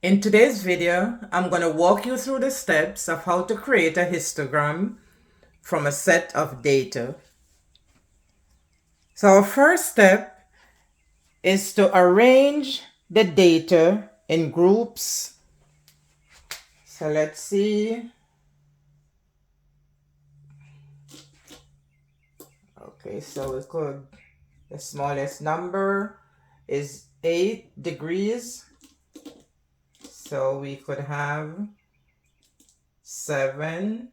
In today's video, I'm going to walk you through the steps of how to create a histogram from a set of data. So our first step is to arrange the data in groups. So let's see. Okay, so the smallest number is 8 degrees. So we could have 7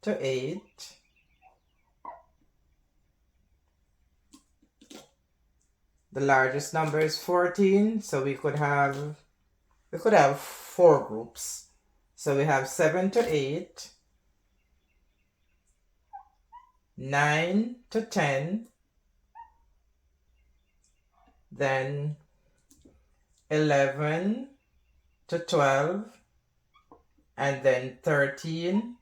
to 8. The largest number is 14, so we could have 4 groups. So we have 7 to 8, 9 to 10, then 11 to 12, and then 13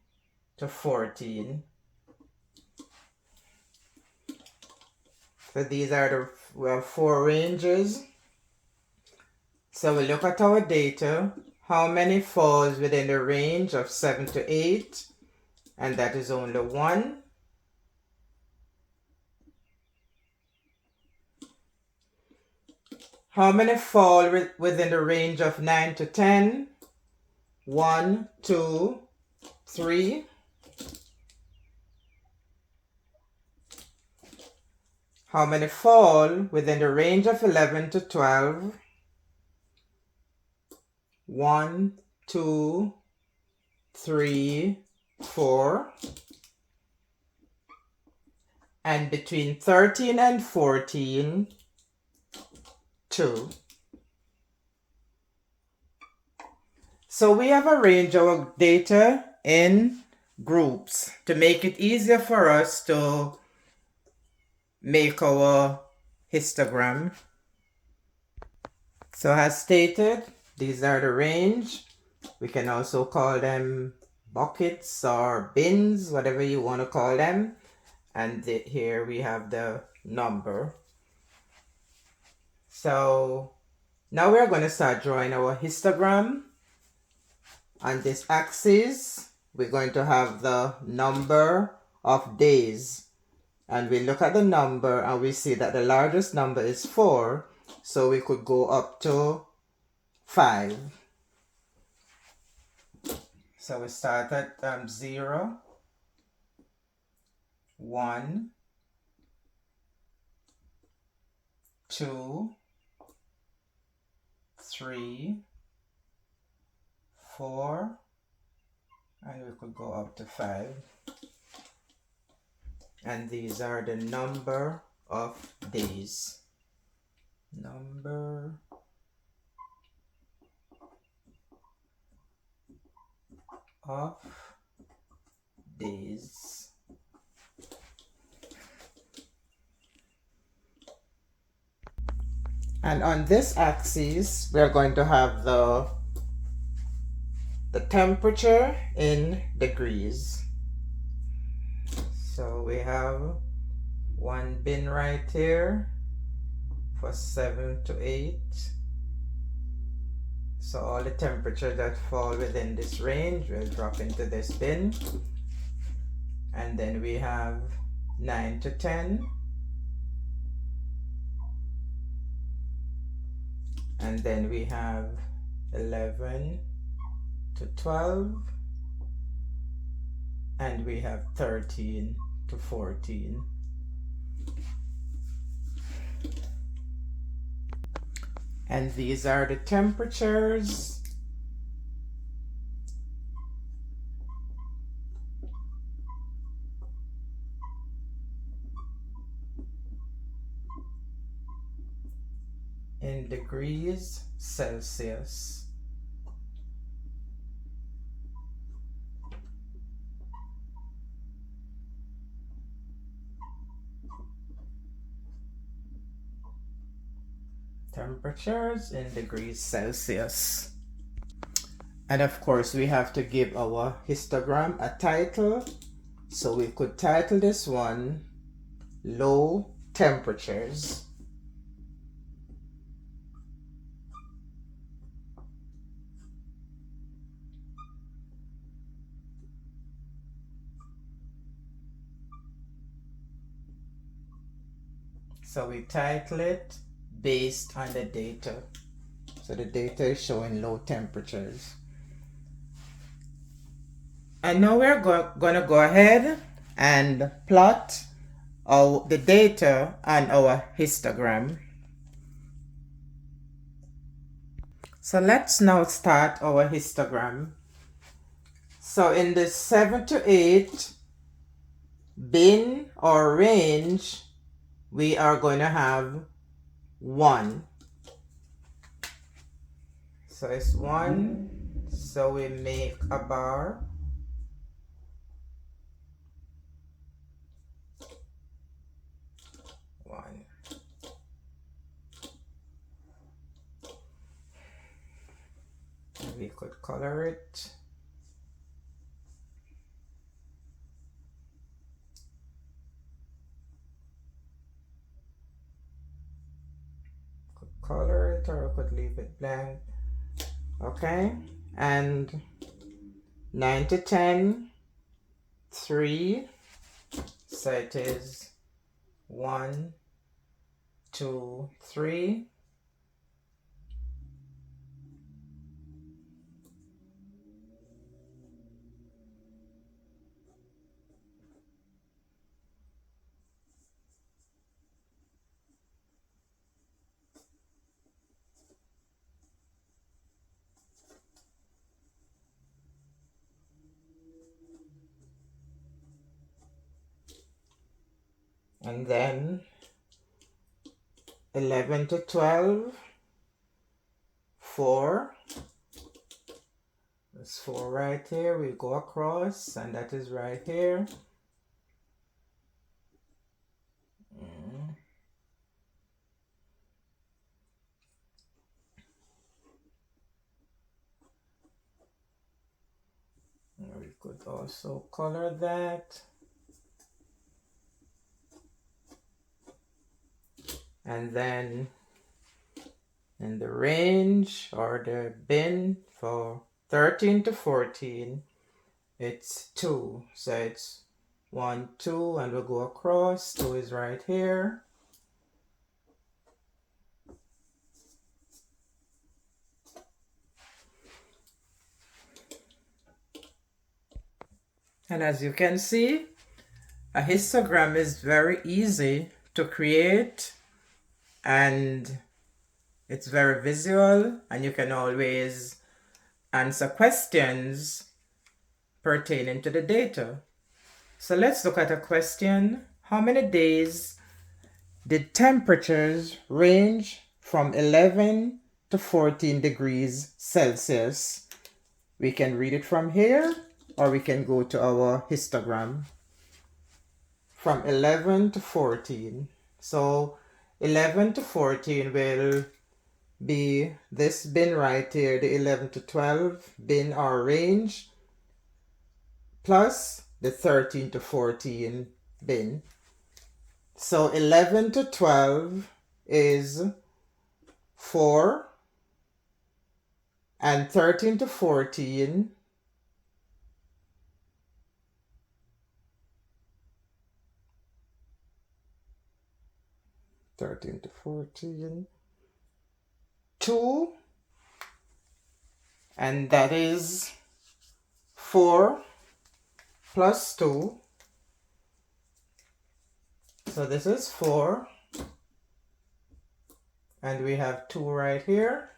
to 14. So these are we have 4 ranges. So we look at our data, how many falls within the range of 7 to 8, and that is only 1. How many fall within the range of 9 to 10? 1, 2, 3. How many fall within the range of 11 to 12? 1, 2, 3, 4. And between 13 and 14, 2. So we have arranged our data in groups to make it easier for us to make our histogram. So as stated, these are the range. We can also call them buckets or bins, whatever you want to call them. And here we have the number. So now we're going to start drawing our histogram. On this axis, we're going to have the number of days. And we look at the number and we see that the largest number is 4. So we could go up to 5. So we start at 0, 1, 2, 3, 4, and we could go up to 5. And these are the number of days. Number of days. And on this axis, we are going to have the temperature in degrees. So we have one bin right here for 7 to 8. So all the temperatures that fall within this range will drop into this bin. And then we have 9 to 10. And then we have 11 to 12. And we have 13 to 14. And these are the temperatures. In degrees Celsius. Temperatures in degrees Celsius. And of course, we have to give our histogram a title. So we could title this one Low Temperatures. So we title it based on the data. So the data is showing low temperatures. And now we're gonna go ahead and plot the data on our histogram. So let's now start our histogram. So in the 7 to 8 bin or range, we are going to have 1. So it's 1. So we make a bar. We could color it. Could color it, or we could leave it blank. Okay, and 9 to 10, 3. So it is 1, 2, 3. And then 11 to 12, 4. There's 4 right here. We go across, and that is right here. We could also color that. And then in the range or the bin for 13 to 14, it's 2. So it's 1, 2, and we'll go across. 2 is right here. And as you can see, a histogram is very easy to create, and it's very visual, and you can always answer questions pertaining to the data. So let's look at a question. How many days did temperatures range from 11 to 14 degrees Celsius? We can read it from here, or we can go to our histogram. From 11 to 14. So 11 to 14 will be this bin right here, the 11 to 12 bin or range, plus the 13 to 14 bin. So 11 to 12 is 4, and 13 to 14 13 to 14, 2, and that is 4 plus 2. So this is 4, and we have 2 right here.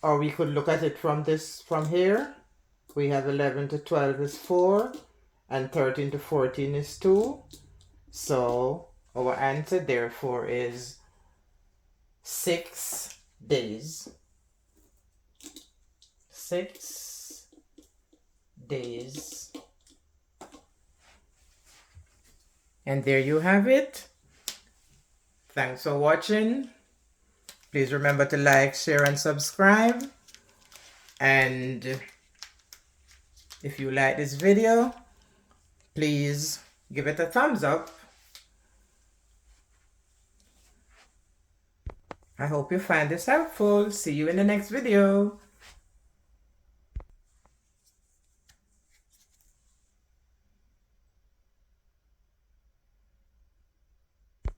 Or we could look at it from here. We have 11 to 12 is 4, and 13 to 14 is 2. So our answer therefore is 6 days. 6 days. And there you have it. Thanks for watching. Please remember to like, share, and subscribe. And if you like this video, please give it a thumbs up. I hope you find this helpful. See you in the next video.